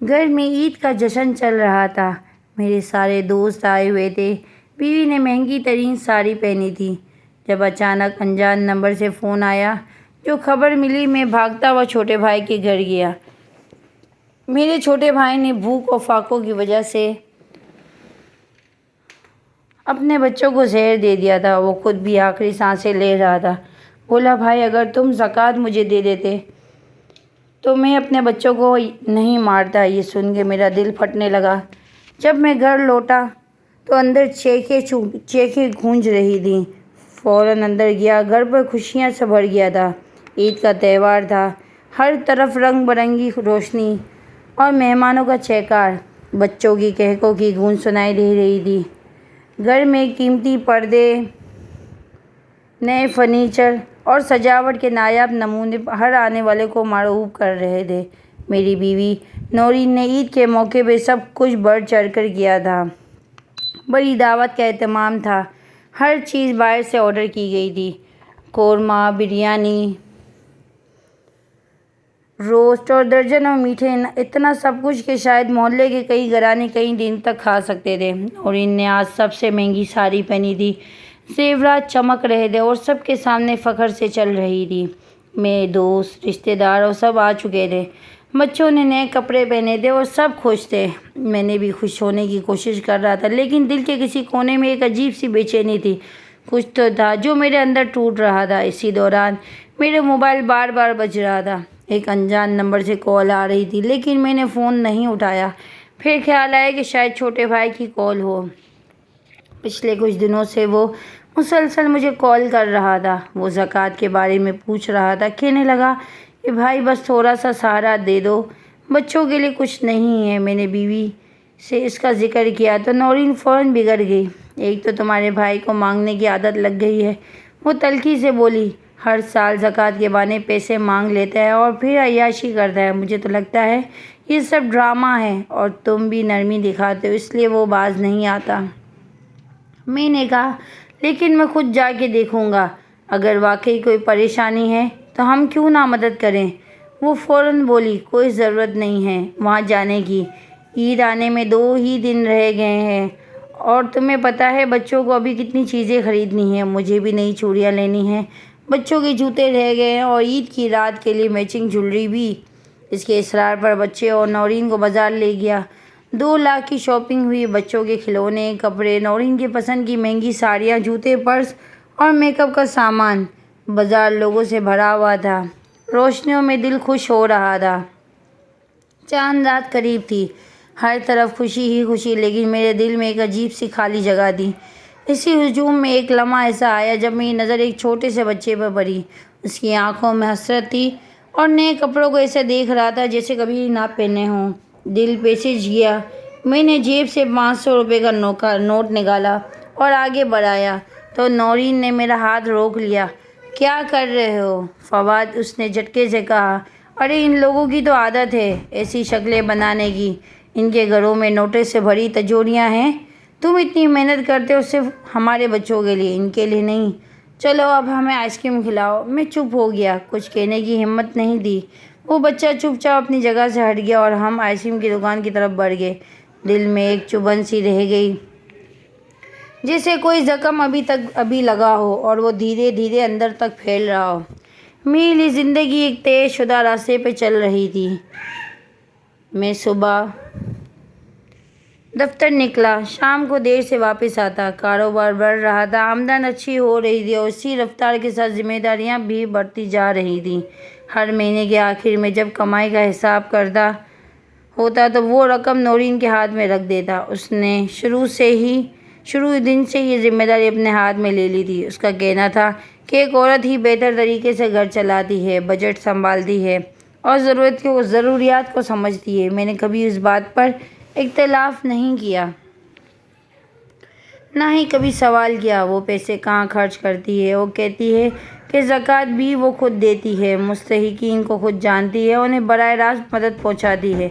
گھر میں عید کا جشن چل رہا تھا۔ میرے سارے دوست آئے ہوئے تھے۔ بیوی نے مہنگی ترین ساڑی پہنی تھی۔ جب اچانک انجان نمبر سے فون آیا، جو خبر ملی، میں بھاگتا ہوا چھوٹے بھائی کے گھر گیا۔ میرے چھوٹے بھائی نے بھوک اور فاقوں کی وجہ سے اپنے بچوں کو زہر دے دیا تھا۔ وہ خود بھی آخری سانسیں لے رہا تھا۔ بولا، بھائی، اگر تم زکوٰۃ مجھے دے دیتے تو میں اپنے بچوں کو نہیں مارتا۔ یہ سن کے میرا دل پھٹنے لگا۔ جب میں گھر لوٹا تو اندر چیخیں گونج رہی تھیں۔ فوراً اندر گیا۔ گھر پر خوشیاں سے بھر گیا تھا۔ عید کا تہوار تھا۔ ہر طرف رنگ برنگی روشنی اور مہمانوں کا چہکار۔ بچوں کی کہکوں کی گونج سنائی دے رہی تھی۔ گھر میں قیمتی پردے، نئے فرنیچر اور سجاوٹ کے نایاب نمونے ہر آنے والے کو مرعوب کر رہے تھے۔ میری بیوی نورین نے عید کے موقع پہ سب کچھ بڑھ چڑھ کر کیا تھا۔ بڑی دعوت کا اہتمام تھا۔ ہر چیز باہر سے آرڈر کی گئی تھی۔ قورمہ، بریانی، روسٹ اور درجنوں میٹھے، اتنا سب کچھ کہ شاید محلے کے کئی گھرانے کئی دن تک کھا سکتے تھے۔ نورین نے آج سب سے مہنگی ساڑی پہنی تھی۔ زیورات چمک رہے تھے اور سب کے سامنے فخر سے چل رہی تھی۔ میرے دوست، رشتہ دار اور سب آ چکے تھے۔ بچوں نے نئے کپڑے پہنے تھے اور سب خوش تھے۔ میں نے بھی خوش ہونے کی کوشش کر رہا تھا، لیکن دل کے کسی کونے میں ایک عجیب سی بے چینی تھی۔ کچھ تو تھا جو میرے اندر ٹوٹ رہا تھا۔ اسی دوران میرا موبائل بار بار بج رہا تھا۔ ایک انجان نمبر سے کال آ رہی تھی، لیکن میں نے فون نہیں اٹھایا۔ پھر خیال آیا کہ شاید چھوٹے بھائی کی کال ہو۔ پچھلے کچھ دنوں سے وہ مسلسل مجھے کال کر رہا تھا۔ وہ زکوٰۃ کے بارے میں پوچھ رہا تھا۔ کہنے لگا کہ بھائی، بس تھوڑا سا سہارا دے دو، بچوں کے لیے کچھ نہیں ہے۔ میں نے بیوی سے اس کا ذکر کیا تو نورین فوراً بگڑ گئی۔ ایک تو تمہارے بھائی کو مانگنے کی عادت لگ گئی ہے، وہ تلخی سے بولی۔ ہر سال زکوٰۃ کے بہانے پیسے مانگ لیتا ہے اور پھر عیاشی کرتا ہے۔ مجھے تو لگتا ہے یہ سب ڈرامہ ہے اور تم بھی نرمی دکھاتے ہو، اس لیے وہ باز نہیں آتا۔ میں نے کہا، لیکن میں خود جا کے دیکھوں گا۔ اگر واقعی کوئی پریشانی ہے تو ہم کیوں نہ مدد کریں۔ وہ فوراً بولی، کوئی ضرورت نہیں ہے وہاں جانے کی۔ عید آنے میں 2 ہی دن رہ گئے ہیں اور تمہیں پتہ ہے بچوں کو ابھی کتنی چیزیں خریدنی ہیں۔ مجھے بھی نئی چوڑیاں لینی ہیں، بچوں کے جوتے رہ گئے ہیں اور عید کی رات کے لیے میچنگ جویلری بھی۔ اس کے اصرار پر بچے اور نورین کو بازار لے گیا۔ 2 لاکھ کی شاپنگ ہوئی۔ بچوں کے کھلونے، کپڑے، نورین کی پسند کی مہنگی ساڑیاں، جوتے، پرس اور میک اپ کا سامان۔ بازار لوگوں سے بھرا ہوا تھا۔ روشنیوں میں دل خوش ہو رہا تھا۔ چاند رات قریب تھی۔ ہر طرف خوشی ہی خوشی، لیکن میرے دل میں ایک عجیب سی خالی جگہ تھی۔ اسی ہجوم میں ایک لمحہ ایسا آیا جب میری نظر ایک چھوٹے سے بچے پر پڑی۔ اس کی آنکھوں میں حسرت تھی اور نئے کپڑوں کو ایسے دیکھ رہا تھا جیسے کبھی نہ پہنے ہوں۔ دل پیچیج گیا۔ میں نے جیب سے 500 روپے کا نوٹ نکالا اور آگے بڑھایا تو نورین نے میرا ہاتھ روک لیا۔ کیا کر رہے ہو فواد؟ اس نے جھٹکے سے کہا۔ ارے، ان لوگوں کی تو عادت ہے ایسی شکلیں بنانے کی۔ ان کے گھروں میں نوٹوں سے بھری تجوریاں ہیں۔ تم اتنی محنت کرتے ہو صرف ہمارے بچوں کے لیے، ان کے لیے نہیں۔ چلو اب ہمیں آئس کریم کھلاؤ۔ میں چپ ہو گیا، کچھ کہنے کی ہمت نہیں تھی۔ وہ بچہ چپ چاپ اپنی جگہ سے ہٹ گیا اور ہم آئس کریم کی دکان کی طرف بڑھ گئے۔ دل میں ایک چبھن سی رہ گئی، جیسے کوئی زخم ابھی لگا ہو اور وہ دھیرے دھیرے اندر تک پھیل رہا ہو۔ میرے لیے زندگی ایک طے شدہ راستے پہ چل رہی تھی۔ میں صبح دفتر نکلا، شام کو دیر سے واپس آتا۔ کاروبار بڑھ رہا تھا، آمدن اچھی ہو رہی تھی اور اسی رفتار کے ساتھ ذمہ داریاں بھی بڑھتی جا رہی تھیں۔ ہر مہینے کے آخر میں جب کمائی کا حساب کرنا ہوتا تو وہ رقم نورین کے ہاتھ میں رکھ دیتا۔ اس نے شروع دن سے یہ ذمہ داری اپنے ہاتھ میں لے لی تھی۔ اس کا کہنا تھا کہ ایک عورت ہی بہتر طریقے سے گھر چلاتی ہے، بجٹ سنبھالتی ہے اور ضروریات کو سمجھتی ہے۔ میں نے کبھی اس بات پر اختلاف نہیں کیا، نہ ہی کبھی سوال کیا وہ پیسے کہاں خرچ کرتی ہے۔ وہ کہتی ہے کہ زکوٰۃ بھی وہ خود دیتی ہے، مستحقین کو خود جانتی ہے، انہیں براہ راست مدد پہنچاتی ہے۔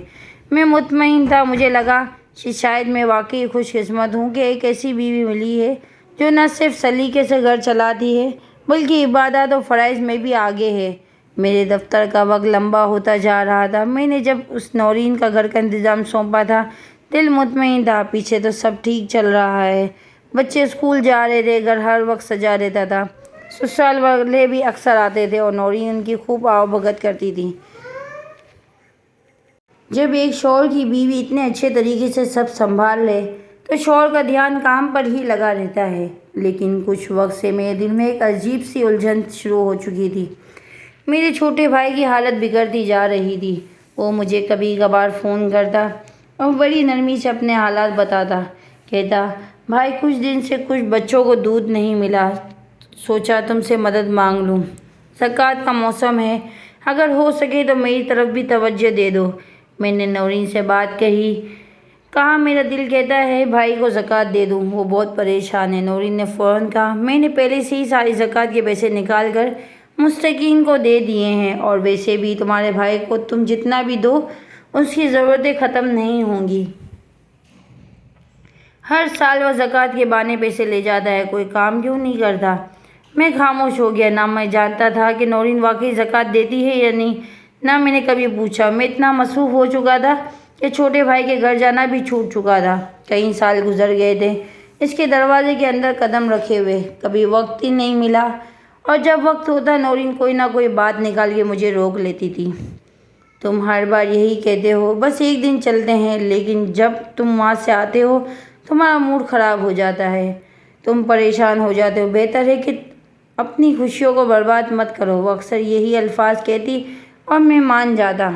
میں مطمئن تھا۔ مجھے لگا کہ شاید میں واقعی خوش قسمت ہوں کہ ایک ایسی بیوی ملی ہے جو نہ صرف سلیقے سے گھر چلاتی ہے بلکہ عبادات و فرائض میں بھی آگے ہے۔ میرے دفتر کا وقت لمبا ہوتا جا رہا تھا۔ میں نے جب اس نورین کا گھر کا انتظام سونپا تھا دل مطمئن تھا، پیچھے تو سب ٹھیک چل رہا ہے۔ بچے اسکول جا رہے تھے، گھر ہر وقت سجا رہتا تھا، سسرال والے بھی اکثر آتے تھے اور نورین ان کی خوب آؤ بھگت کرتی تھی۔ جب ایک شوہر کی بیوی اتنے اچھے طریقے سے سب سنبھال لے تو شوہر کا دھیان کام پر ہی لگا رہتا ہے۔ لیکن کچھ وقت سے میرے دل میں ایک عجیب سی الجھن شروع ہو چکی تھی۔ میرے چھوٹے بھائی کی حالت بگڑتی جا رہی تھی۔ وہ مجھے کبھی کبھار فون کرتا اور بڑی نرمی سے اپنے حالات بتاتا، کہتا بھائی کچھ دن سے کچھ بچوں کو دودھ نہیں ملا، سوچا تم سے مدد مانگ لوں۔ زکوٰۃ کا موسم ہے، اگر ہو سکے تو میری طرف بھی توجہ دے دو۔ میں نے نورین سے بات کہا میرا دل کہتا ہے بھائی کو زکوٰۃ دے دوں، وہ بہت پریشان ہے۔ نورین نے فوراً کہا میں نے پہلے سے ہی ساری زکوٰۃ کے پیسے نکال کر مستحقین کو دے دیے ہیں، اور ویسے بھی تمہارے بھائی کو تم جتنا بھی دو اس کی ضرورتیں ختم نہیں ہوں گی۔ ہر سال وہ زکوٰۃ کے بہانے پیسے لے جاتا ہے، کوئی کام کیوں نہیں کرتا؟ میں خاموش ہو گیا۔ نہ میں جانتا تھا کہ نورین واقعی زکوٰۃ دیتی ہے یا نہیں، نہ میں نے کبھی پوچھا۔ میں اتنا مصروف ہو چکا تھا کہ چھوٹے بھائی کے گھر جانا بھی چھوٹ چکا تھا۔ کئی سال گزر گئے تھے اس کے دروازے کے اندر قدم رکھے ہوئے، کبھی وقت ہی نہیں ملا، اور جب وقت ہوتا نورین کوئی نہ کوئی بات نکال کے مجھے روک لیتی تھی۔ تم ہر بار یہی کہتے ہو بس ایک دن چلتے ہیں، لیکن جب تم وہاں سے آتے ہو تمہارا موڈ خراب ہو جاتا ہے، تم پریشان ہو جاتے ہو۔ بہتر ہے کہ اپنی خوشیوں کو برباد مت کرو، وہ اکثر یہی الفاظ کہتی اور میں مان جاتا۔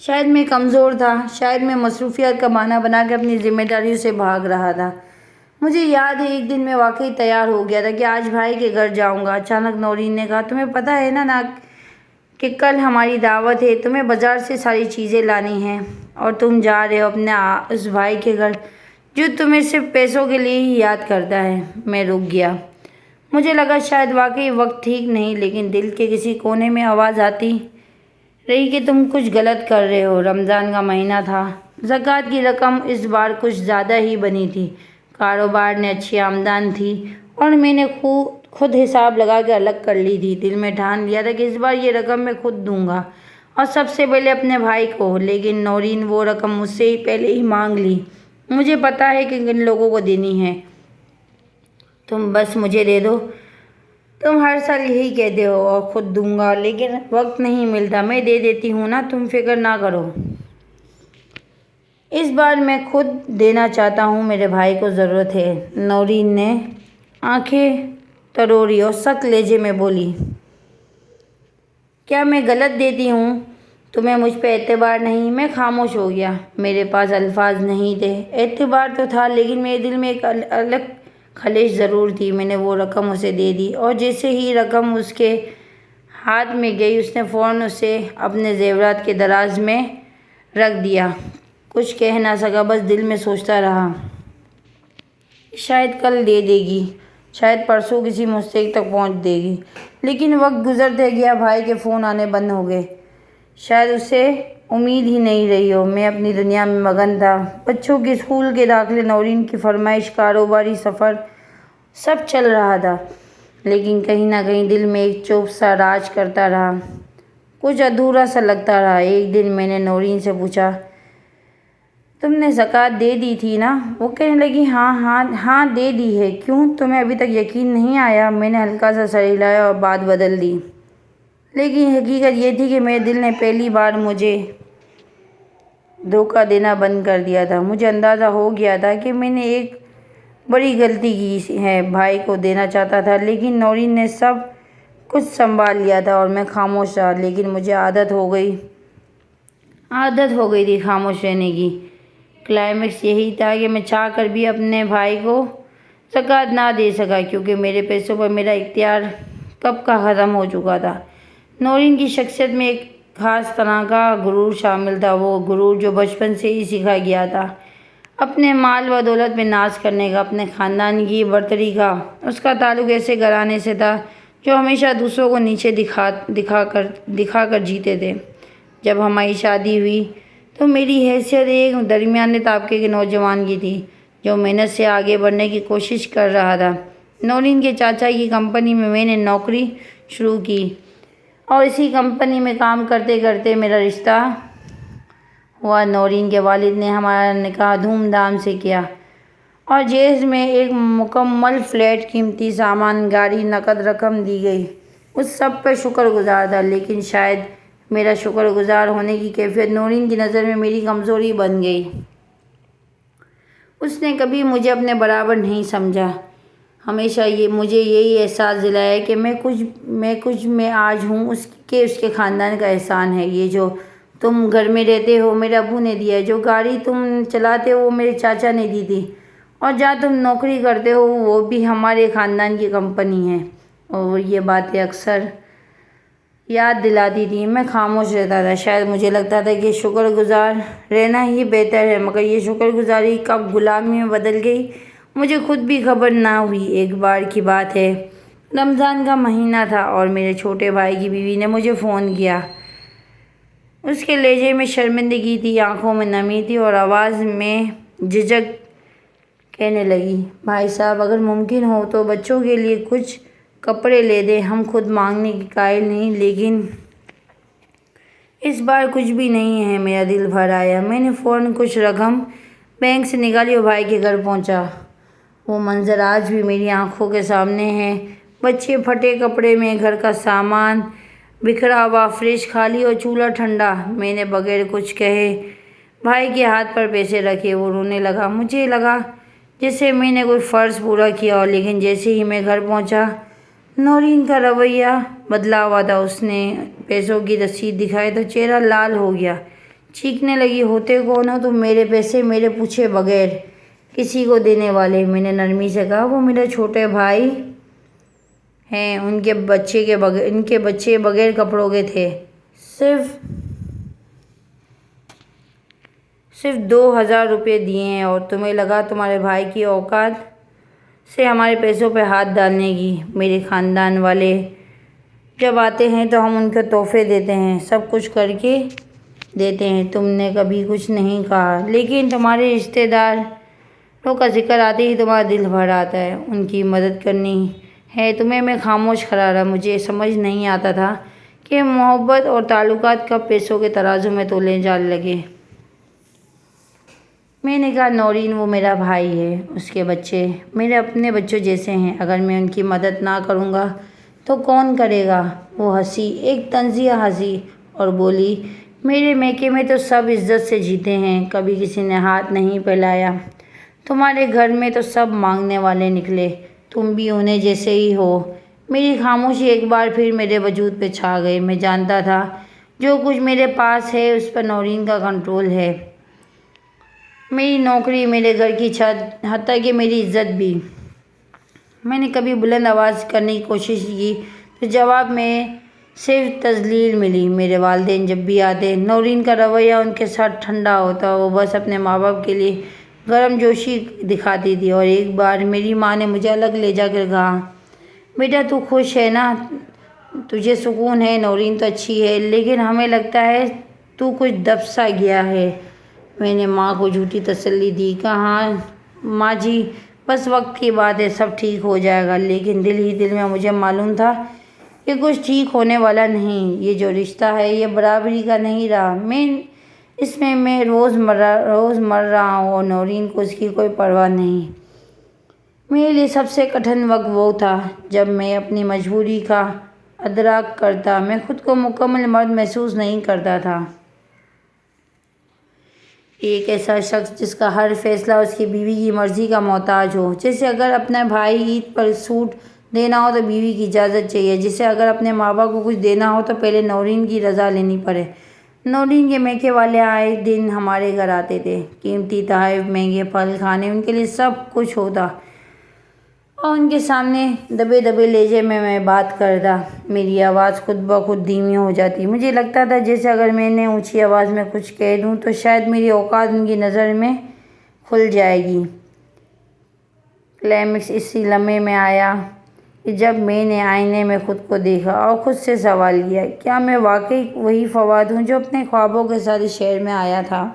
شاید میں کمزور تھا، شاید میں مصروفیات کا بہانہ بنا کے اپنی ذمہ داریوں سے بھاگ رہا تھا۔ مجھے یاد ہے ایک دن میں واقعی تیار ہو گیا تھا کہ آج بھائی کے گھر جاؤں گا۔ اچانک نورین نے کہا تمہیں پتہ ہے نا کہ کل ہماری دعوت ہے، تمہیں بازار سے ساری چیزیں لانی ہیں اور تم جا رہے ہو اپنے اس بھائی کے گھر جو تمہیں صرف پیسوں کے لیے ہی یاد کرتا ہے۔ میں رک گیا، مجھے لگا شاید واقعی وقت ٹھیک نہیں، لیکن دل کے کسی کونے میں آواز آتی رہی کہ تم کچھ غلط کر رہے ہو۔ رمضان کا مہینہ تھا، زکوٰۃ کی رقم اس بار کچھ زیادہ ہی بنی تھی، کاروبار نے اچھی آمدن تھی اور میں نے خود حساب لگا کے الگ کر لی تھی۔ دل میں ٹھان لیا تھا کہ اس بار یہ رقم میں خود دوں گا اور سب سے پہلے اپنے بھائی کو، لیکن نورین وہ رقم مجھ سے ہی پہلے ہی مانگ لی۔ مجھے پتا ہے کہ کن لوگوں کو دینی ہے، تم بس مجھے دے دو، تم ہر سال یہی کہتے ہو، اور خود دوں گا، لیکن وقت نہیں ملتا۔ میں دے دیتی ہوں نا، تم فکر نہ کرو۔ اس بار میں خود دینا چاہتا ہوں، میرے بھائی کو ضرورت ہے۔ نورین نے آنکھیں تروڑی اور سخت لہجے میں بولی کیا میں غلط دیتی ہوں؟ تمہیں مجھ پہ اعتبار نہیں؟ میں خاموش ہو گیا، میرے پاس الفاظ نہیں تھے۔ اعتبار تو تھا، لیکن میرے دل میں ایک الگ خلش ضرور تھی۔ میں نے وہ رقم اسے دے دی اور جیسے ہی رقم اس کے ہاتھ میں گئی اس نے فوراً اسے اپنے زیورات کے دراز میں رکھ دیا۔ کچھ کہہ نہ سکا، بس دل میں سوچتا رہا شاید کل دے دے گی، شاید پرسوں کسی مستحق تک پہنچ دے گی۔ لیکن وقت گزرتے گیا، بھائی کے فون آنے بند ہو گئے، شاید اسے امید ہی نہیں رہی ہو۔ میں اپنی دنیا میں مگن تھا، بچوں کے اسکول کے داخلے، نورین کی فرمائش، کاروباری سفر، سب چل رہا تھا، لیکن کہیں نہ کہیں دل میں ایک چوپ سا راج کرتا رہا، کچھ ادھورا سا لگتا رہا۔ ایک دن میں نے نورین سے پوچھا تم نے زکوٰۃ دے دی تھی نا؟ وہ کہنے لگی ہاں دے دی ہے۔ کیوں، تمہیں ابھی تک یقین نہیں آیا؟ میں نے ہلکا سا سر ہلایا اور بات بدل دی، لیکن حقیقت یہ تھی کہ میرے دل نے پہلی بار مجھے دھوکہ دینا بند کر دیا تھا۔ مجھے اندازہ ہو گیا تھا کہ میں نے ایک بڑی غلطی کی ہے، بھائی کو دینا چاہتا تھا، لیکن نورین نے سب کچھ سنبھال لیا تھا اور میں خاموش رہا۔ لیکن مجھے عادت ہو گئی تھی خاموش رہنے کی۔ کلائمیکس یہی تھا کہ میں چاہ کر بھی اپنے بھائی کو زکوٰۃ نہ دے سکا، کیونکہ میرے پیسوں پر میرا اختیار کب کا ختم ہو چکا تھا۔ نورین کی شخصیت میں ایک خاص طرح کا غرور شامل تھا، وہ غرور جو بچپن سے ہی سکھا گیا تھا، اپنے مال و دولت میں ناز کرنے کا، اپنے خاندان کی برتری کا۔ اس کا تعلق ایسے گھرانے سے تھا جو ہمیشہ دوسروں کو نیچے دکھا کر جیتے تھے۔ جب ہماری شادی ہوئی تو میری حیثیت ایک درمیانے طبقے کے نوجوان کی تھی جو محنت سے آگے بڑھنے کی کوشش کر رہا تھا۔ نورین کے چاچا کی کمپنی میں نے نوکری شروع کی اور اسی کمپنی میں کام کرتے کرتے میرا رشتہ ہوا۔ نورین کے والد نے ہمارا نکاح دھوم دھام سے کیا اور جہیز میں ایک مکمل فلیٹ، قیمتی سامان، گاڑی، نقد رقم دی گئی۔ اس سب پر شکر گزار تھا، لیکن شاید میرا شکر گزار ہونے کی کیفیت نورین کی نظر میں میری کمزوری بن گئی۔ اس نے کبھی مجھے اپنے برابر نہیں سمجھا، ہمیشہ مجھے یہی احساس دلایا کہ میں کچھ میں آج ہوں اس کے خاندان کا احسان ہے۔ یہ جو تم گھر میں رہتے ہو میرے ابو نے دیا ہے، جو گاڑی تم چلاتے ہو وہ میرے چاچا نے دی تھی، اور جہاں تم نوکری کرتے ہو وہ بھی ہمارے خاندان کی کمپنی ہے۔ اور یہ باتیں اکثر یاد دلاتی تھی۔ میں خاموش رہتا تھا، شاید مجھے لگتا تھا کہ شکر گزار رہنا ہی بہتر ہے، مگر یہ شکر گزاری کب غلامی میں بدل گئی مجھے خود بھی خبر نہ ہوئی۔ ایک بار کی بات ہے، رمضان کا مہینہ تھا اور میرے چھوٹے بھائی کی بیوی نے مجھے فون کیا۔ اس کے لہجے میں شرمندگی تھی، آنکھوں میں نمی تھی اور آواز میں جھجک۔ کہنے لگی، بھائی صاحب اگر ممکن ہو تو بچوں کے لیے کچھ کپڑے لے دیں، ہم خود مانگنے کے قائل نہیں، لیکن اس بار کچھ بھی نہیں ہے۔ میرا دل بھر آیا، میں نے فوراً کچھ رقم بینک سے نکالی اور بھائی کے گھر پہنچا۔ وہ منظر آج بھی میری آنکھوں کے سامنے ہے، بچے پھٹے کپڑے میں، گھر کا سامان بکھرا ہوا، فریج خالی اور چولہا ٹھنڈا۔ میں نے بغیر کچھ کہے بھائی کے ہاتھ پر پیسے رکھے، وہ رونے لگا۔ مجھے لگا جیسے میں نے کوئی فرض پورا کیا ہو، لیکن جیسے ہی میں گھر پہنچا نورین کا رویہ بدلا ہوا تھا۔ اس نے پیسوں کی رسید دکھائی تو چہرہ لال ہو گیا، چیخنے لگی، ہوتے کون ہو تم؟ میرے پیسے میرے پوچھے بغیر کسی کو دینے والے؟ میں نے نرمی سے کہا، وہ میرے چھوٹے بھائی ہیں، ان کے بچے بغیر کپڑوں کے تھے، صرف 2000 روپے دیے ہیں، اور تمہیں لگا تمہارے بھائی کی اوقات سے ہمارے پیسوں پہ ہاتھ ڈالنے کی؟ میرے خاندان والے جب آتے ہیں تو ہم ان کو تحفے دیتے ہیں، سب کچھ کر کے دیتے ہیں، تم نے کبھی کچھ نہیں کہا، لیکن تمہارے رشتہ داروں کا ذکر آتے ہی تمہارا دل بھر آتا ہے، ان کی مدد کرنی ہے تمہیں۔ میں خاموش کھڑا رہا، مجھے سمجھ نہیں آتا تھا کہ محبت اور تعلقات کب پیسوں کے ترازو میں تولے جانے لگے۔ میں نے کہا، نورین وہ میرا بھائی ہے، اس کے بچے میرے اپنے بچوں جیسے ہیں، اگر میں ان کی مدد نہ کروں گا تو کون کرے گا؟ وہ ہنسی، ایک طنزیہ ہنسی، اور بولی، میرے میکے میں تو سب عزت سے جیتے ہیں، کبھی کسی نے ہاتھ نہیں پھیلایا، تمہارے گھر میں تو سب مانگنے والے نکلے، تم بھی انہیں جیسے ہی ہو۔ میری خاموشی ایک بار پھر میرے وجود پہ چھا گئی۔ میں جانتا تھا جو کچھ میرے پاس ہے اس پر نورین کا کنٹرول ہے، میری نوکری، میرے گھر کی چھت، حتیٰ کہ میری عزت بھی۔ میں نے کبھی بلند آواز کرنے کی کوشش کی تو جواب میں صرف تذلیل ملی۔ میرے والدین جب بھی آتے نورین کا رویہ ان کے ساتھ ٹھنڈا ہوتا، وہ بس اپنے ماں باپ کے لیے گرم جوشی دکھاتی تھی۔ اور ایک بار میری ماں نے مجھے الگ لے جا کر کہا، بیٹا تو خوش ہے نا، تجھے سکون ہے، نورین تو اچھی ہے، لیکن ہمیں لگتا ہے تو کچھ دب سا گیا ہے۔ میں نے ماں کو جھوٹی تسلی دی، کہا، ہاں ماں جی، بس وقت کی بات ہے، سب ٹھیک ہو جائے گا، لیکن دل ہی دل میں مجھے معلوم تھا کہ کچھ ٹھیک ہونے والا نہیں۔ یہ جو رشتہ ہے یہ برابری کا نہیں رہا، اس میں روز مر رہا ہوں اور نورین کو اس کی کوئی پرواہ نہیں۔ میرے لیے سب سے کٹھن وقت وہ تھا جب میں اپنی مجبوری کا ادراک کرتا، میں خود کو مکمل مرد محسوس نہیں کرتا تھا۔ ایک ایسا شخص جس کا ہر فیصلہ اس کی بیوی کی مرضی کا محتاج ہو، جسے اگر اپنا بھائی عید پر سوٹ دینا ہو تو بیوی کی اجازت چاہیے، جسے اگر اپنے ماں باپ کو کچھ دینا ہو تو پہلے نورین کی رضا لینی پڑے۔ نورین کے میکے والے آئے دن ہمارے گھر آتے تھے، قیمتی تحائف، مہنگے پھل کھانے، ان کے لیے سب کچھ ہوتا، اور ان کے سامنے دبے دبے لہجے میں بات کرتا۔ میری آواز خود بخود دھیمی ہو جاتی، مجھے لگتا تھا جیسے اگر میں نے اونچی آواز میں کچھ کہہ دوں تو شاید میری اوقات ان کی نظر میں کھل جائے گی۔ کلائمیکس اسی لمحے میں آیا کہ جب میں نے آئینے میں خود کو دیکھا اور خود سے سوال کیا، کیا میں واقعی وہی فواد ہوں جو اپنے خوابوں کے ساتھ اس شہر میں آیا تھا؟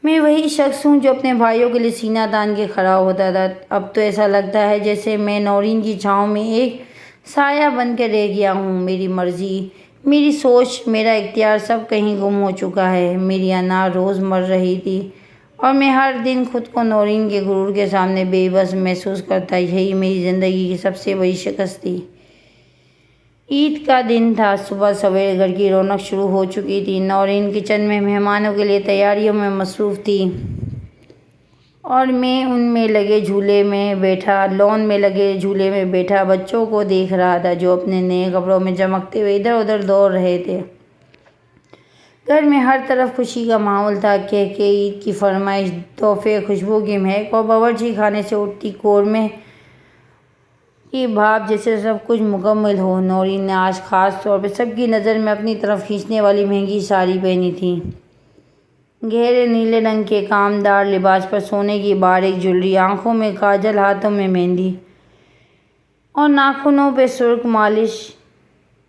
میں وہی شخص ہوں جو اپنے بھائیوں کے لیے سینہ تان کے کھڑا ہوتا تھا؟ اب تو ایسا لگتا ہے جیسے میں نورین کی چھاؤں میں ایک سایہ بن کے رہ گیا ہوں۔ میری مرضی، میری سوچ، میرا اختیار سب کہیں گم ہو چکا ہے۔ میری انا روز مر رہی تھی اور میں ہر دن خود کو نورین کے غرور کے سامنے بے بس محسوس کرتا۔ یہی میری زندگی کی سب سے بڑی شکست تھی۔ عید کا دن تھا۔ صبح سویرے گھر کی رونق شروع ہو چکی تھی۔ نورین کچن میں مہمانوں کے لیے تیاریوں میں مصروف تھی اور میں ان میں لگے جھولے میں بیٹھا بچوں کو دیکھ رہا تھا جو اپنے نئے کپڑوں میں چمکتے ہوئے ادھر ادھر دوڑ رہے تھے۔ گھر میں ہر طرف خوشی کا ماحول تھا۔ کہکہ، عید کی فرمائش، تحفے، خوشبو کی مہک اور باورچی خانے سے اٹھتی قورمے کی بھاپ جیسے سب کچھ مکمل ہو۔ نورین نے آج خاص طور پہ سب کی نظر میں اپنی طرف کھینچنے والی مہنگی ساڑی پہنی تھی۔ گہرے نیلے رنگ کے کامدار لباس پر سونے کی باریک جویلری، آنکھوں میں کاجل، ہاتھوں میں مہندی اور ناخنوں پہ سرخ مالش۔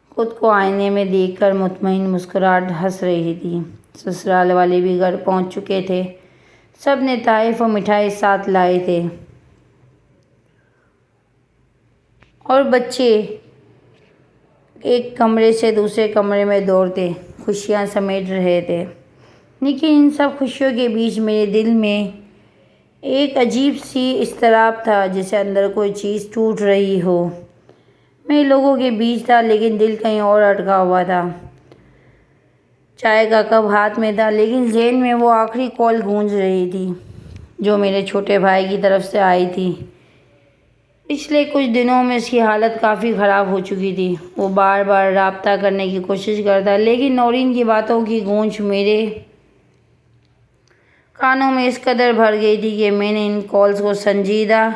خود کو آئینے میں دیکھ کر مطمئن مسکراہٹ ہنس رہی تھی۔ سسرال والے بھی گھر پہنچ چکے تھے۔ سب نے تحائف اور مٹھائی ساتھ لائے تھے اور بچے ایک کمرے سے دوسرے کمرے میں دوڑتے خوشیاں سمیٹ رہے تھے۔ لیکن ان سب خوشیوں کے بیچ میرے دل میں ایک عجیب سی اضطراب تھا، جیسے اندر کوئی چیز ٹوٹ رہی ہو۔ میں لوگوں کے بیچ تھا لیکن دل کہیں اور اٹکا ہوا تھا۔ چائے کا کپ ہاتھ میں تھا لیکن ذہن میں وہ آخری کال گونج رہی تھی جو میرے چھوٹے بھائی کی طرف سے آئی تھی۔ پچھلے کچھ دنوں میں اس کی حالت کافی خراب ہو چکی تھی۔ وہ بار بار رابطہ کرنے کی کوشش کرتا لیکن نورین کی باتوں کی گونج میرے کانوں میں اس قدر بھر گئی تھی کہ میں نے ان کالز کو سنجیدہ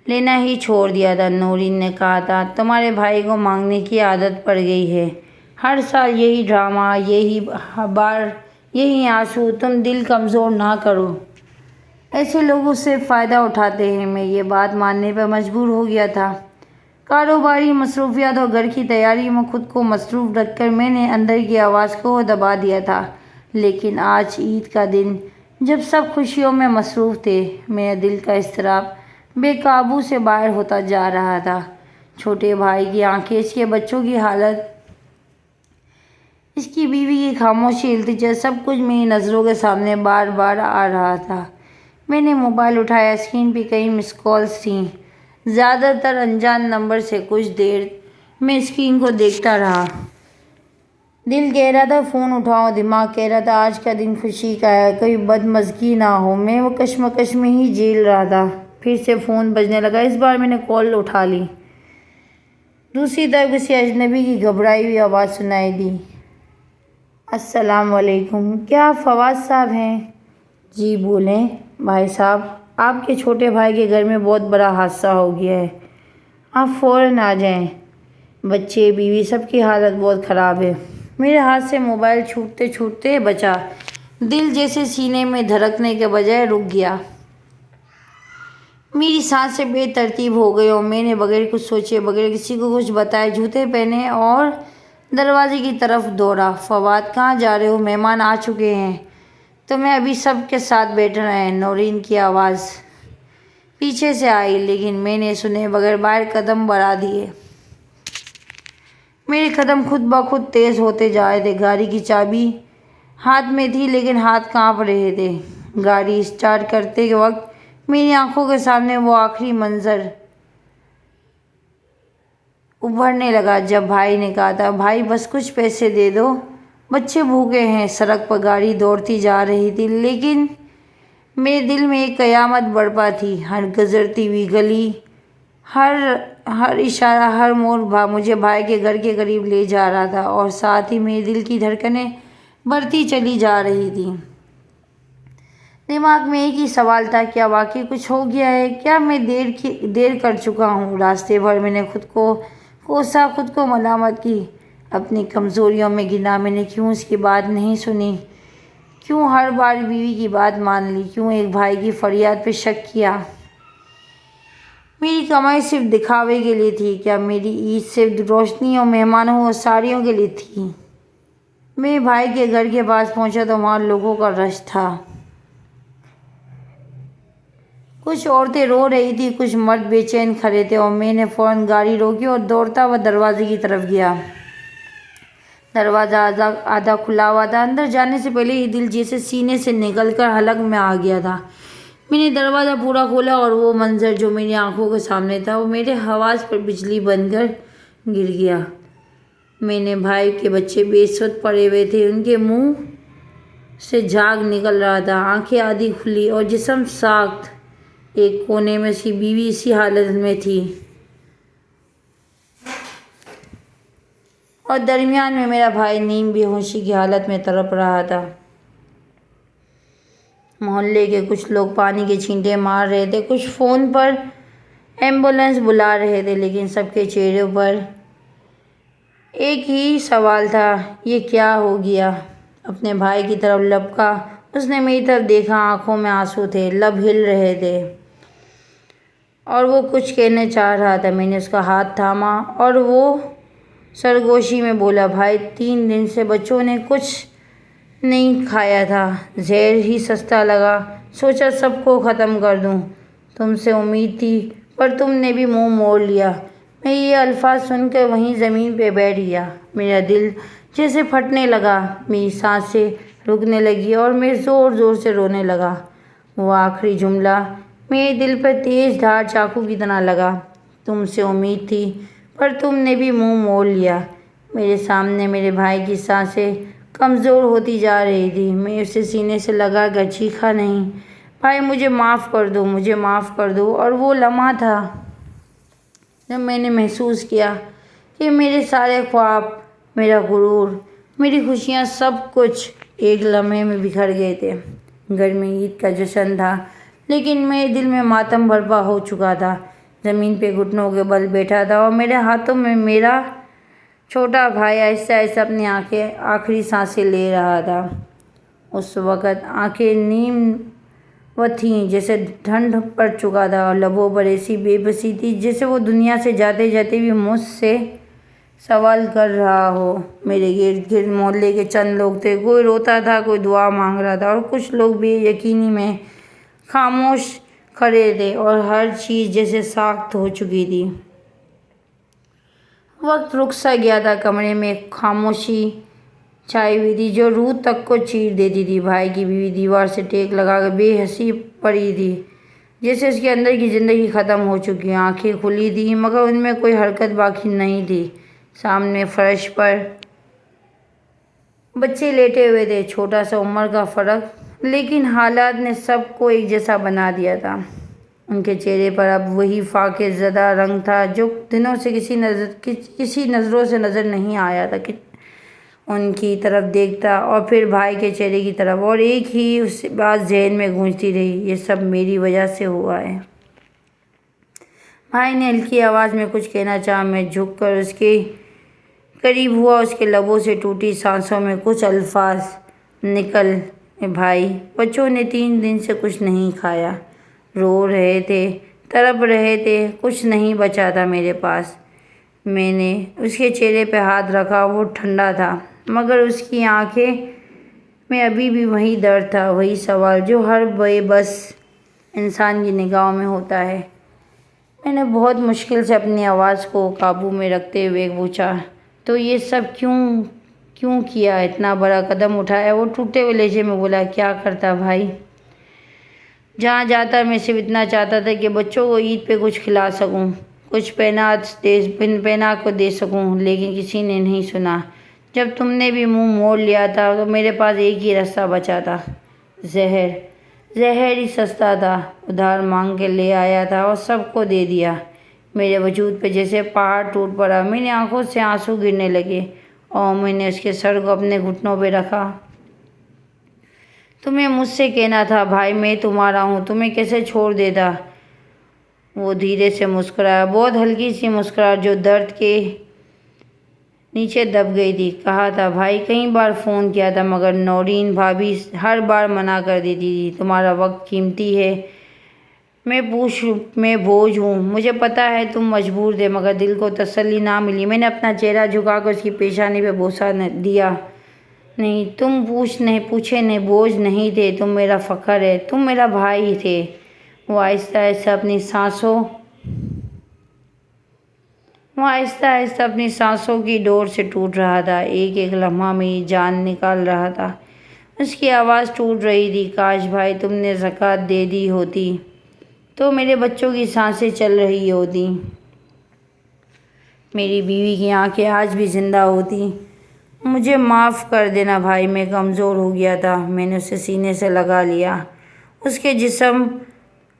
لینا ہی چھوڑ دیا تھا۔ نورین نے کہا تھا، تمہارے بھائی کو مانگنے کی عادت پڑ گئی ہے، ہر سال یہی ڈرامہ، یہی بار، یہی آنسو۔ تم دل کمزور نہ کرو، ایسے لوگوں سے فائدہ اٹھاتے ہیں۔ میں یہ بات ماننے پر مجبور ہو گیا تھا۔ کاروباری مصروفیات اور گھر کی تیاری میں خود کو مصروف رکھ کر میں نے اندر کی آواز کو دبا دیا تھا۔ لیکن آج عید کا دن، جب سب خوشیوں میں مصروف تھے، میرے دل کا اضطراب بے قابو سے باہر ہوتا جا رہا تھا۔ چھوٹے بھائی کی آنکھیں، اس کے بچوں کی حالت، اس کی بیوی کی خاموشی، التجا، سب کچھ میری نظروں کے سامنے بار بار آ رہا تھا۔ میں نے موبائل اٹھایا۔ اسکرین پہ کئی مس کالز تھیں، زیادہ تر انجان نمبر سے۔ کچھ دیر میں اسکرین کو دیکھتا رہا۔ دل کہہ رہا تھا فون اٹھاؤ، دماغ کہہ رہا تھا آج کا دن خوشی کا ہے، کوئی بدمزگی نہ ہو۔ میں وہ کشمکش میں ہی جھیل رہا تھا۔ پھر سے فون بجنے لگا۔ اس بار میں نے کال اٹھا لی۔ دوسری طرف کسی اجنبی کی گھبرائی ہوئی آواز سنائی دی۔ السلام علیکم، کیا آپ فواد صاحب ہیں؟ جی بولیں بھائی صاحب، آپ کے چھوٹے بھائی کے گھر میں بہت بڑا حادثہ ہو گیا ہے، آپ فوراً آ جائیں۔ بچے، بیوی، سب کی حالت بہت خراب ہے۔ میرے ہاتھ سے موبائل چھوٹتے چھوٹتے بچا۔ دل جیسے سینے میں دھڑکنے کے بجائے رک گیا۔ میری سانسیں بے ترتیب ہو گئی اور میں نے بغیر کچھ سوچے، بغیر کسی کو کچھ بتائے، جوتے پہنے اور دروازے کی طرف دوڑا۔ فواد، کہاں جا رہے ہو؟ مہمان آ چکے ہیں، تمہیں ابھی سب کے ساتھ بیٹھنا ہے۔ نورین کی آواز پیچھے سے آئی لیکن میں نے سنے بغیر باہر قدم بڑھا دیے۔ میرے قدم خود بخود تیز ہوتے جا رہے تھے۔ گاڑی کی چابی ہاتھ میں تھی لیکن ہاتھ کانپ رہے تھے۔ گاڑی اسٹارٹ کرتے وقت میری آنکھوں کے سامنے وہ آخری منظر ابھرنے لگا جب بھائی نے کہا تھا، بھائی بس کچھ پیسے دے دو، بچے بھوکے ہیں۔ سڑک پر گاڑی دوڑتی جا رہی تھی لیکن میرے دل میں ایک قیامت برپا تھی۔ ہر گزرتی ہوئی گلی، ہر اشارہ، ہر موڑ مجھے بھائی کے گھر کے قریب لے جا رہا تھا اور ساتھ ہی میرے دل کی دھڑکنیں بڑھتی چلی جا رہی تھیں۔ دماغ میں ایک ہی سوال تھا، کیا واقعی کچھ ہو گیا ہے؟ کیا میں دیر کر چکا ہوں؟ راستے بھر میں نے خود کو کوسا، خود کو ملامت کی، اپنی کمزوریوں میں گنا۔ میں نے کیوں اس کی بات نہیں سنی؟ کیوں ہر بار بیوی کی بات مان لی؟ کیوں ایک بھائی کی فریاد پہ شک کیا؟ میری کمائی صرف دکھاوے کے لیے تھی کیا؟ میری عید صرف روشنیوں، مہمانوں اور ساڑیوں کے لیے تھی؟ میں بھائی کے گھر کے پاس پہنچا تو وہاں لوگوں کا رش تھا۔ کچھ عورتیں رو رہی تھی، کچھ مرد بے چین کھڑے تھے، اور میں نے فوراً گاڑی روکی اور دوڑتا ہوا دروازے کی طرف گیا۔ دروازہ آدھا کھلا ہوا تھا۔ اندر جانے سے پہلے ہی دل جیسے سینے سے نکل کر حلق میں آ گیا تھا۔ میں نے دروازہ پورا کھولا اور وہ منظر جو میری آنکھوں کے سامنے تھا وہ میرے حواس پر بجلی بن کر گر گیا۔ میرے بھائی کے بچے بے سود پڑے ہوئے تھے، ان کے منہ سے جھاگ نکل رہا تھا، آنکھیں آدھی کھلی اور جسم ساخت۔ ایک کونے میں اس کی بیوی اسی حالت میں تھی اور درمیان میں میرا بھائی نیم بے ہوشی کی حالت میں تڑپ رہا تھا۔ محلے کے کچھ لوگ پانی کے چھینٹے مار رہے تھے، کچھ فون پر ایمبولینس بلا رہے تھے، لیکن سب کے چہروں پر ایک ہی سوال تھا، یہ کیا ہو گیا؟ اپنے بھائی کی طرف لپکا، اس نے میری طرف دیکھا، آنکھوں میں آنسو تھے، لب ہل رہے تھے اور وہ کچھ کہنا چاہ رہا تھا۔ میں نے اس کا ہاتھ تھاما اور وہ سرگوشی میں بولا، بھائی 3 دن سے بچوں نے کچھ نہیں کھایا تھا، زہر ہی سستا لگا، سوچا سب کو ختم کر دوں، تم سے امید تھی پر تم نے بھی منہ موڑ لیا۔ میں یہ الفاظ سن کر وہیں زمین پہ بیٹھ گیا۔ میرا دل جیسے پھٹنے لگا، میری سانسیں رکنے لگی اور میں زور زور سے رونے لگا۔ وہ آخری جملہ میرے دل پر تیز دھار چاقو کی طرح لگا، تم سے امید تھی پر تم نے بھی منہ موڑ لیا۔ میرے سامنے میرے بھائی کی سانسیں کمزور ہوتی جا رہی تھی۔ میں اسے سینے سے لگا کر چیخا، نہیں بھائی، مجھے معاف کر دو، مجھے معاف کر دو۔ اور وہ لمحہ تھا جب میں نے محسوس کیا کہ میرے سارے خواب، میرا غرور، میری خوشیاں، سب کچھ ایک لمحے میں بکھر گئے تھے۔ گھر میں عید کا جشن تھا، لیکن میرے دل میں ماتم برپا ہو چکا تھا۔ زمین پہ گھٹنوں کے بل بیٹھا تھا اور میرے ہاتھوں میں میرا چھوٹا بھائی آہستہ آہستہ اپنی آخری سانسیں لے رہا تھا۔ اس وقت آنکھیں نیم وہ تھیں جیسے ٹھنڈ پڑ چکا تھا، اور لبوں پر ایسی بے بسی تھی جیسے وہ دنیا سے جاتے جاتے بھی مجھ سے سوال کر رہا ہو۔ میرے گرد گرد محلے کے چند لوگ تھے، کوئی روتا تھا، کوئی دعا مانگ رہا تھا، اور کچھ لوگ بے یقینی میں خاموش کھڑے تھے، اور ہر چیز جیسے ساخت ہو چکی تھی۔ وقت رک سا گیا تھا، کمرے میں ایک خاموشی چھائی ہوئی تھی جو روح تک کو چیر دیتی تھی۔ بھائی کی بیوی دیوار سے ٹیک لگا کر بے حسی پڑی تھی، جیسے اس کے اندر کی زندگی ختم ہو چکی ہو۔ آنکھیں کھلی تھیں مگر ان میں کوئی حرکت باقی نہیں تھی۔ سامنے فرش پر بچے لیٹے ہوئے تھے، چھوٹا سا عمر کا فرق، لیکن حالات نے سب کو ایک جیسا بنا دیا تھا۔ ان کے چہرے پر اب وہی فاقے زدہ رنگ تھا جو دنوں سے کسی نظروں سے نظر نہیں آیا تھا۔ ان کی طرف دیکھتا اور پھر بھائی کے چہرے کی طرف، اور ایک ہی بات ذہن میں گونجتی رہی، یہ سب میری وجہ سے ہوا ہے۔ بھائی نے ہلکی آواز میں کچھ کہنا چاہا، میں جھک کر اس کے قریب ہوا، اس کے لبوں سے ٹوٹی سانسوں میں کچھ الفاظ نکلے، بھائی بچوں نے 3 دن سے کچھ نہیں کھایا، رو رہے تھے، تڑپ رہے تھے، کچھ نہیں بچا تھا میرے پاس۔ میں نے اس کے چہرے پہ ہاتھ رکھا، وہ ٹھنڈا تھا مگر اس کی آنکھیں میں ابھی بھی وہی درد تھا، وہی سوال جو ہر بے بس انسان کی نگاہوں میں ہوتا ہے۔ میں نے بہت مشکل سے اپنی آواز کو قابو میں رکھتے ہوئے پوچھا، تو یہ سب کیوں کیا؟ اتنا بڑا قدم اٹھایا؟ وہ ٹوٹے ہوئے لہجے میں بولا، کیا کرتا بھائی؟ جہاں جاتا میں صرف اتنا چاہتا تھا کہ بچوں کو عید پہ کچھ کھلا سکوں، کچھ پہنا کو دے سکوں، لیکن کسی نے نہیں سنا۔ جب تم نے بھی منہ موڑ لیا تھا تو میرے پاس ایک ہی راستہ بچا تھا، زہر ہی سستا تھا، ادھار مانگ کے لے آیا تھا اور سب کو دے دیا۔ میرے وجود پہ جیسے پہاڑ ٹوٹ پڑا، میری آنکھوں سے آنسو گرنے لگے اور میں نے اس کے سر کو اپنے گھٹنوں پہ رکھا۔ تمہیں مجھ سے کہنا تھا بھائی، میں تمہارا ہوں، تمہیں کیسے چھوڑ دیتا؟ وہ دھیرے سے مسکرایا، بہت ہلکی سی مسکراہٹ جو درد کے نیچے دب گئی تھی۔ کہا تھا بھائی، کئی بار فون کیا تھا مگر نورین بھابھی ہر بار منع کر دیتی تھی، تمہارا وقت قیمتی ہے، میں بوجھ ہوں، مجھے پتا ہے تم مجبور تھے مگر دل کو تسلی نہ ملی۔ میں نے اپنا چہرہ جھکا کر اس کی پیشانی پہ بوسہ دیا، نہیں تم پوچھے نہیں، بوجھ نہیں تھے، تم میرا فخر ہے، تم میرا بھائی تھے، وہ آہستہ آہستہ اپنی سانسوں کی ڈور سے ٹوٹ رہا تھا۔ ایک ایک لمحہ میری جان نکال رہا تھا۔ اس کی آواز ٹوٹ رہی تھی، کاش بھائی تم نے زکوٰۃ دے دی ہوتی تو میرے بچوں کی سانسیں چل رہی ہوتی، میری بیوی کی آنکھیں آج بھی زندہ ہوتی۔ مجھے معاف کر دینا بھائی، میں کمزور ہو گیا تھا۔ میں نے اسے سینے سے لگا لیا۔ اس کے جسم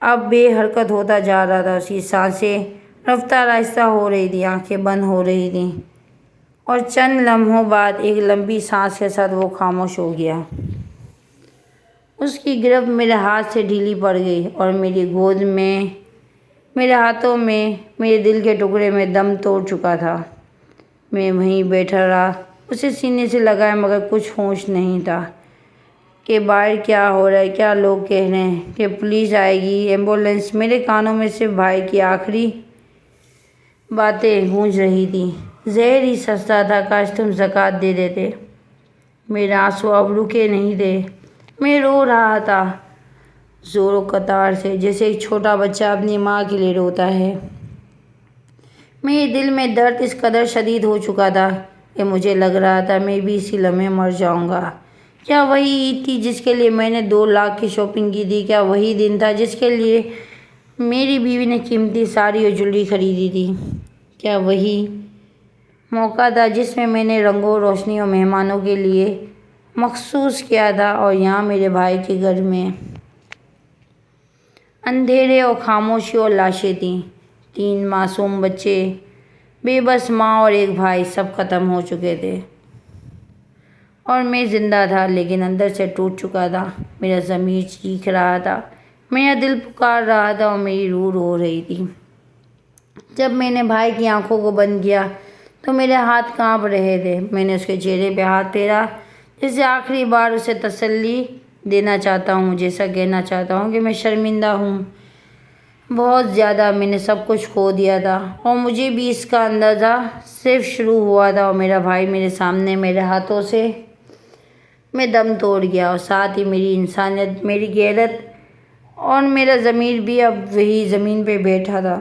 اب بے حرکت ہوتا جا رہا تھا، اس کی سانسیں رفتار آہستہ ہو رہی تھی، آنکھیں بند ہو رہی تھیں، اور چند لمحوں بعد ایک لمبی سانس کے ساتھ وہ خاموش ہو گیا۔ اس کی گرفت میرے ہاتھ سے ڈھیلی پڑ گئی اور میری گود میں، میرے ہاتھوں میں، میرے دل کے ٹکڑے میں دم توڑ چکا تھا۔ میں وہیں بیٹھا رہا، اسے سینے سے لگائے، مگر کچھ ہوش نہیں تھا کہ باہر کیا ہو رہا ہے، کیا لوگ کہہ رہے ہیں کہ پولیس آئے گی، ایمبولینس۔ میرے کانوں میں صرف بھائی کی آخری باتیں گونج رہی تھیں۔ زہر ہی سستا تھا، کاش تم زکوٰۃ دے دیتے۔ میرے آنسو اب رکے نہیں تھے، میں رو رہا تھا زور و قطار سے، جیسے ایک چھوٹا بچہ اپنی ماں کے لیے روتا ہے۔ میرے دل میں درد اس قدر شدید ہو چکا تھا کہ مجھے لگ رہا تھا میں بھی اسی لمحے مر جاؤں گا۔ کیا وہی عید تھی جس کے لیے میں نے 2 لاکھ کی شاپنگ کی تھی؟ کیا وہی دن تھا جس کے لیے میری بیوی نے قیمتی ساڑی اور جویلری خریدی تھی؟ کیا وہی موقع تھا جس میں نے رنگوں، روشنی اور مہمانوں کے لیے مخصوص کیا تھا؟ اور یہاں میرے بھائی کے گھر میں اندھیرے اور خاموشی اور لاشیں تھیں، 3 معصوم بچے، بے بس ماں اور ایک بھائی، سب ختم ہو چکے تھے۔ اور میں زندہ تھا، لیکن اندر سے ٹوٹ چکا تھا۔ میرا ضمیر چیخ رہا تھا، میرا دل پکار رہا تھا، اور میری روح رو رہی تھی۔ جب میں نے بھائی کی آنکھوں کو بند کیا تو میرے ہاتھ کانپ رہے تھے۔ میں نے اس کے چہرے پہ ہاتھ پھیرا، جیسے آخری بار اسے تسلی دینا چاہتا ہوں، جیسا کہنا چاہتا ہوں کہ میں شرمندہ ہوں، بہت زیادہ۔ میں نے سب کچھ کھو دیا تھا، اور مجھے بھی اس کا اندازہ صرف شروع ہوا تھا۔ اور میرا بھائی میرے سامنے میرے ہاتھوں سے میں دم توڑ گیا، اور ساتھ ہی میری انسانیت، میری غیرت اور میرا ضمیر بھی اب وہی زمین پہ بیٹھا تھا۔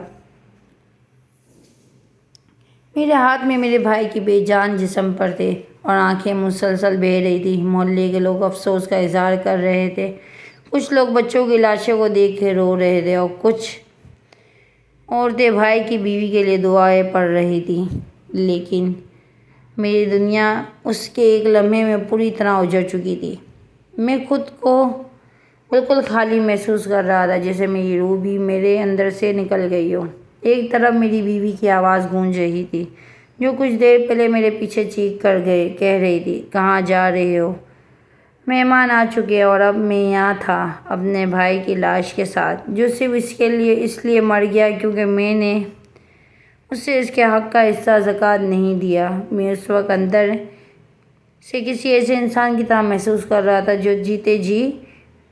میرے ہاتھ میں میرے بھائی کی بے جان جسم پر تھے، اور آنکھیں مسلسل بہہ رہی تھیں۔ محلے کے لوگ افسوس کا اظہار کر رہے تھے، کچھ لوگ بچوں کی لاشوں کو دیکھ کے رو رہے تھے، اور کچھ عورتیں بھائی کی بیوی کے لیے دعائیں پڑھ رہی تھیں۔ لیکن میری دنیا اس کے ایک لمحے میں پوری طرح اجڑ چکی تھی۔ میں خود کو بالکل خالی محسوس کر رہا تھا، جیسے میری روح بھی میرے اندر سے نکل گئی ہو۔ ایک طرف میری بیوی کی آواز گونج رہی تھی، جو کچھ دیر پہلے میرے پیچھے چیخ کر کہہ رہی تھی، کہاں جا رہے ہو؟ مہمان آ چکے، اور اب میں یہاں تھا اپنے بھائی کی لاش کے ساتھ، جو صرف اس لیے مر گیا کیونکہ میں نے اسے اس کے حق کا حصہ زکوٰۃ نہیں دیا۔ میں اس وقت اندر سے کسی ایسے انسان کی طرح محسوس کر رہا تھا جو جیتے جی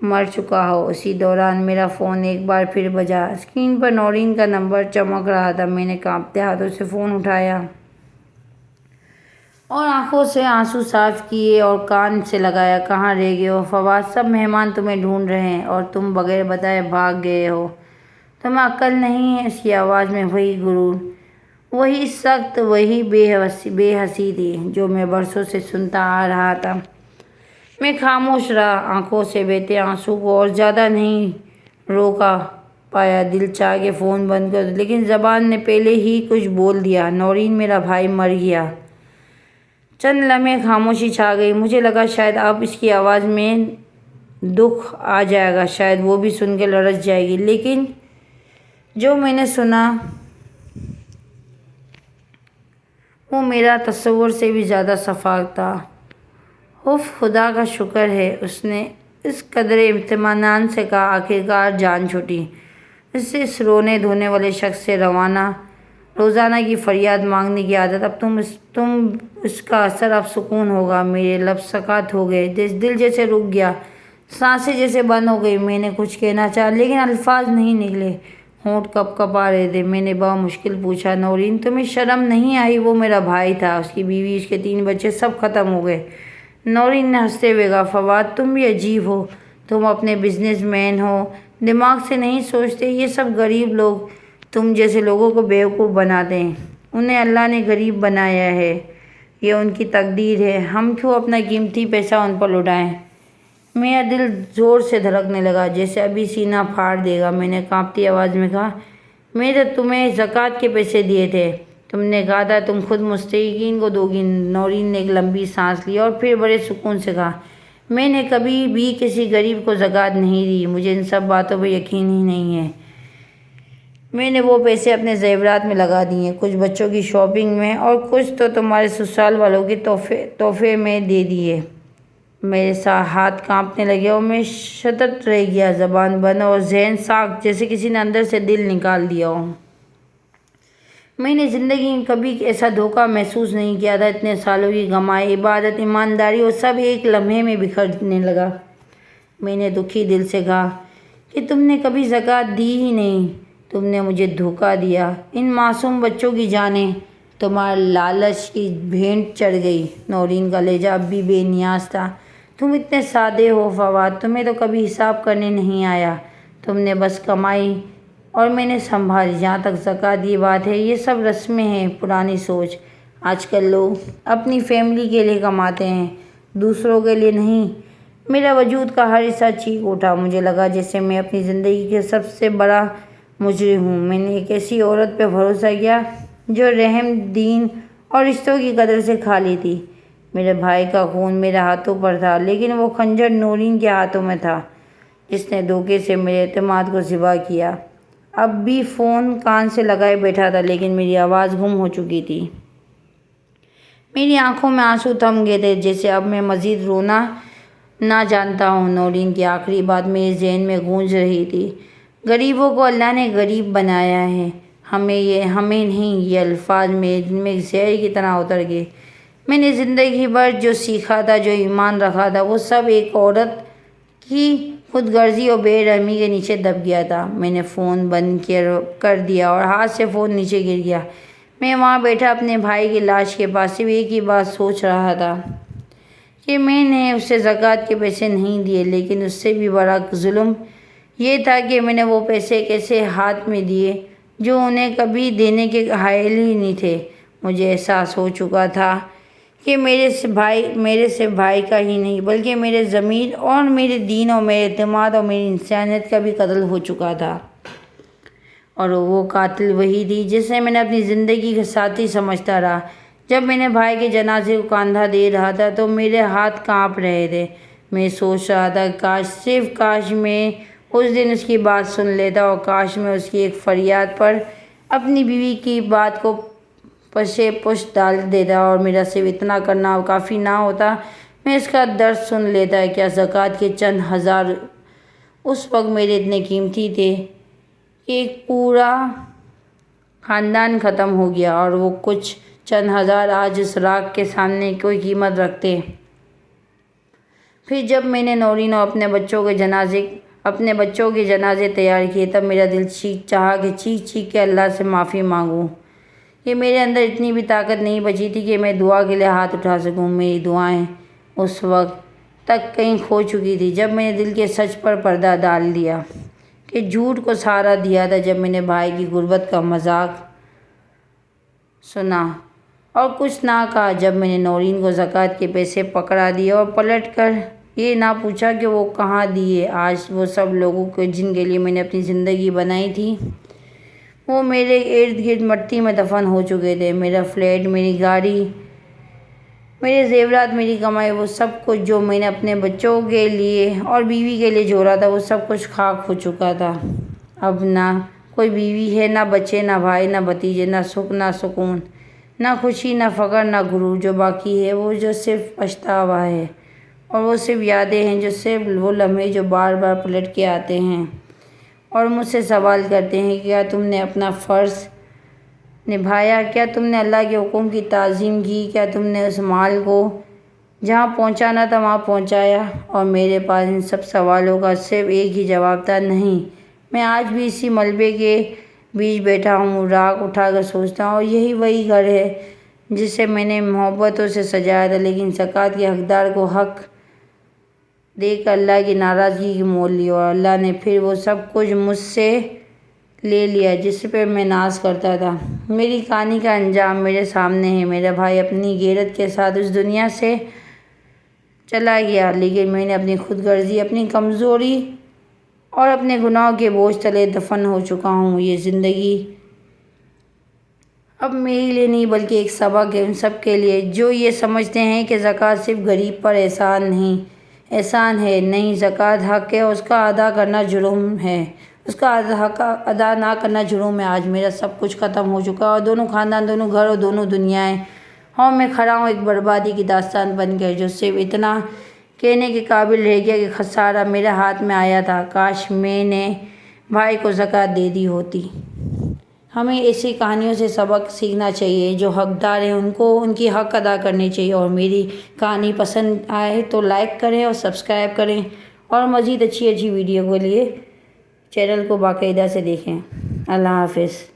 مر چکا ہو۔ اسی دوران میرا فون ایک بار پھر بجا، اسکرین پر نورین کا نمبر چمک رہا تھا۔ میں نے کانپتے ہاتھوں سے فون اٹھایا اور آنکھوں سے آنسو صاف کیے اور کان سے لگایا، کہاں رہ گئے ہو فواد؟ سب مہمان تمہیں ڈھونڈ رہے ہیں، اور تم بغیر بتائے بھاگ گئے ہو۔ تمہیں عقل نہیں ہے؟ اس کی آواز میں وہی غرور، وہی سخت، وہی بے حسی تھی جو میں برسوں سے سنتا آ رہا تھا۔ میں خاموش رہا، آنکھوں سے بہتے آنسو کو اور زیادہ نہیں روکا پایا۔ دل چاہ کے فون بند کر دیا، لیکن زبان نے پہلے ہی کچھ بول دیا، نورین میرا بھائی مر گیا۔ چند لمحے خاموشی چھا گئی۔ مجھے لگا شاید اب اس کی آواز میں دکھ آ جائے گا، شاید وہ بھی سن کے لرز جائے گی، لیکن جو میں نے سنا وہ میرا تصور سے بھی زیادہ شفاف تھا۔ اف، خدا کا شکر ہے، اس نے اس قدر اطمینان سے کہا، آخرکار جان چھوٹی۔ اس رونے دھونے والے شخص سے روزانہ کی فریاد مانگنے کی عادت، اب تم اس کا اثر، اب سکون ہوگا۔ میرے لب سکت ہو گئے، دل جیسے رک گیا، سانسیں جیسے بند ہو گئی۔ میں نے کچھ کہنا چاہا، لیکن الفاظ نہیں نکلے، ہونٹ کپ کپا رہے تھے۔ میں نے بمشکل پوچھا، نورین تمہیں شرم نہیں آئی؟ وہ میرا بھائی تھا، اس کی بیوی، اس کے 3 بچے، سب ختم ہو گئے۔ نورین نے ہنستے ہوئے کہا، فواد تم بھی عجیب ہو، تم اپنے بزنس مین ہو، دماغ سے نہیں سوچتے۔ یہ سب غریب لوگ تم جیسے لوگوں کو بیوقوف بناتے ہیں۔ انہیں اللہ نے غریب بنایا ہے، یہ ان کی تقدیر ہے، ہم کیوں اپنا قیمتی پیسہ ان پر لٹائیں؟ میرا دل زور سے دھڑکنے لگا جیسے ابھی سینہ پھاڑ دے گا۔ میں نے کانپتی آواز میں کہا، میں نے تمہیں زکوٰۃ کے پیسے دیے تھے، تم نے کہا تھا تم خود مستحقین کو دو گی۔ نورین نے ایک لمبی سانس لی اور پھر بڑے سکون سے کہا، میں نے کبھی بھی کسی غریب کو زکوٰۃ نہیں دی، مجھے ان سب باتوں پہ یقین ہی نہیں ہے۔ میں نے وہ پیسے اپنے زیورات میں لگا دیے، کچھ بچوں کی شاپنگ میں اور کچھ تو تمہارے سسرال والوں کے تحفے میں دے دیے۔ میرے ہاتھ کانپنے لگے اور میں شتت رہ گیا، زبان بند اور ذہن ساکت، جیسے کسی نے اندر سے دل نکال دیا ہو۔ میں نے زندگی میں کبھی ایسا دھوکہ محسوس نہیں کیا تھا۔ اتنے سالوں کی کمائی، عبادت، ایمانداری اور سب ایک لمحے میں بکھرنے لگا۔ میں نے دکھی دل سے کہا کہ تم نے کبھی زکوٰۃ دی ہی نہیں، تم نے مجھے دھوکہ دیا۔ ان معصوم بچوں کی جانیں تمہارے لالچ کی بھینٹ چڑھ گئی۔ نورین کا لہجہ اب بھی بے نیاز تھا۔ تم اتنے سادے ہو فواد، تمہیں تو کبھی حساب کرنے نہیں آیا، تم نے بس کمائی اور میں نے سنبھالی۔ جہاں تک زکوٰۃ کی بات ہے، یہ سب رسمیں ہیں، پرانی سوچ۔ آج کل لوگ اپنی فیملی کے لیے کماتے ہیں، دوسروں کے لیے نہیں۔ میرا وجود کا ہر حصہ چیخ اٹھا، مجھے لگا جیسے میں اپنی زندگی کے سب سے بڑا مجرم ہوں۔ میں نے ایک ایسی عورت پہ بھروسہ کیا جو رحم، دین اور رشتوں کی قدر سے خالی تھی۔ میرے بھائی کا خون میرے ہاتھوں پر تھا، لیکن وہ خنجر نورین کے ہاتھوں میں تھا، جس نے دھوکے سے میرے اعتماد کو ذبح کیا۔ اب بھی فون کان سے لگائے بیٹھا تھا، لیکن میری آواز گم ہو چکی تھی۔ میری آنکھوں میں آنسو تھم گئے تھے، جیسے اب میں مزید رونا نہ جانتا ہوں۔ نورین کی آخری بات میرے ذہن میں گونج رہی تھی، غریبوں کو اللہ نے غریب بنایا ہے، ہمیں نہیں۔ یہ الفاظ میرے دل میں زہر کی طرح اتر گئے۔ میں نے زندگی بھر جو سیکھا تھا، جو ایمان رکھا تھا، وہ سب ایک عورت کی خود غرضی اور بے رحمی کے نیچے دب گیا تھا۔ میں نے فون بند کر دیا اور ہاتھ سے فون نیچے گر گیا۔ میں وہاں بیٹھا اپنے بھائی کی لاش کے پاس صرف ایک ہی بات سوچ رہا تھا کہ میں نے اسے زکوٰۃ کے پیسے نہیں دیے، لیکن اس سے بھی بڑا ظلم یہ تھا کہ میں نے وہ پیسے کیسے ہاتھ میں دیے جو انہیں کبھی دینے کے حائل ہی نہیں تھے۔ مجھے احساس ہو چکا تھا کہ میرے صرف بھائی کا ہی نہیں، بلکہ میرے ضمیر اور میرے دین اور میرے اعتماد اور میری انسانیت کا بھی قتل ہو چکا تھا۔ اور وہ قاتل وہی تھی جسے میں نے اپنی زندگی کا ساتھی سمجھتا رہا۔ جب میں نے بھائی کے جنازے کو کاندھا دے رہا تھا تو میرے ہاتھ کانپ رہے تھے۔ میں سوچ رہا تھا کاش میں اس دن اس کی بات سن لیتا، اور کاش میں اس کی ایک فریاد پر اپنی بیوی کی بات کو پشے پشت ڈال دیتا، اور میرا صرف اتنا کرنا کافی نہ ہوتا، میں اس کا درد سن لیتا۔ کیا زکوٰۃ کے چند ہزار اس وقت میرے اتنے قیمتی تھے کہ ایک پورا خاندان ختم ہو گیا، اور وہ کچھ چند ہزار آج اس راکھ کے سامنے کوئی قیمت رکھتے؟ پھر جب میں نے نورین اور اپنے بچوں کے جنازے تیار کیے، تب میرا دل چاہا کہ چیخ کے اللہ سے معافی مانگوں۔ یہ میرے اندر اتنی بھی طاقت نہیں بچی تھی کہ میں دعا کے لیے ہاتھ اٹھا سکوں۔ میری دعائیں اس وقت تک کہیں کھو چکی تھی جب میں نے دل کے سچ پر پردہ ڈال دیا، کہ جھوٹ کو سہارا دیا تھا، جب میں نے بھائی کی غربت کا مذاق سنا اور کچھ نہ کہا، جب میں نے نورین کو زکوٰۃ کے پیسے پکڑا دیے اور پلٹ کر یہ نہ پوچھا کہ وہ کہاں دیے۔ آج وہ سب لوگوں کو جن کے لیے میں نے اپنی زندگی بنائی تھی، وہ میرے ارد گرد مٹی میں دفن ہو چکے تھے۔ میرا فلیٹ، میری گاڑی، میرے زیورات، میری کمائی، وہ سب کچھ جو میں نے اپنے بچوں کے لیے اور بیوی کے لیے جوڑا تھا، وہ سب کچھ خاک ہو چکا تھا۔ اب نہ کوئی بیوی ہے، نہ بچے، نہ بھائی، نہ بھتیجے، نہ سکھ، نہ سکون، نہ خوشی، نہ فخر، نہ غرور۔ جو باقی ہے وہ جو صرف پچھتاوا ہے، اور وہ صرف یادیں ہیں، جو صرف وہ لمحے جو بار بار پلٹ کے آتے ہیں اور مجھ سے سوال کرتے ہیں کہ کیا تم نے اپنا فرض نبھایا؟ کیا تم نے اللہ کے حکم کی تعظیم کی؟ کیا تم نے اس مال کو جہاں پہنچانا تھا وہاں پہنچایا؟ اور میرے پاس ان سب سوالوں کا صرف ایک ہی جواب تھا، نہیں۔ میں آج بھی اسی ملبے کے بیچ بیٹھا ہوں، راکھ اٹھا کر سوچتا ہوں، اور یہی وہی گھر ہے جسے میں نے محبتوں سے سجایا تھا، لیکن زکوٰۃ کے حقدار کو حق دیکھ کر اللہ کی ناراضگی کی مول لی، اور اللہ نے پھر وہ سب کچھ مجھ سے لے لیا جس پہ میں ناز کرتا تھا۔ میری کہانی کا انجام میرے سامنے ہے۔ میرا بھائی اپنی غیرت کے ساتھ اس دنیا سے چلا گیا، لیکن میں نے اپنی خود غرضی، اپنی کمزوری اور اپنے گناہوں کے بوجھ تلے دفن ہو چکا ہوں۔ یہ زندگی اب میرے لیے نہیں بلکہ ایک سبق ہے ان سب کے لیے جو یہ سمجھتے ہیں کہ زکوٰۃ صرف غریب پر احسان ہے۔ نہیں، زکوٰۃ حق ہے، اس کا ادا کرنا جرم ہے، اس کا حق ادا نہ کرنا جرم ہے۔ آج میرا سب کچھ ختم ہو چکا ہے، اور دونوں خاندان، دونوں گھر اور دونوں دنیایں، اور میں کھڑا ہوں ایک بربادی کی داستان بن کر، جو صرف اتنا کہنے کے قابل رہ گیا کہ خسارہ میرے ہاتھ میں آیا تھا۔ کاش میں نے بھائی کو زکوٰۃ دے دی ہوتی۔ ہمیں ایسی کہانیوں سے سبق سیکھنا چاہیے۔ جو حقدار ہیں ان کو ان کی حق ادا کرنی چاہیے۔ اور میری کہانی پسند آئے تو لائک کریں اور سبسکرائب کریں، اور مزید اچھی ویڈیو کے لیے چینل کو باقاعدہ سے دیکھیں۔ اللہ حافظ۔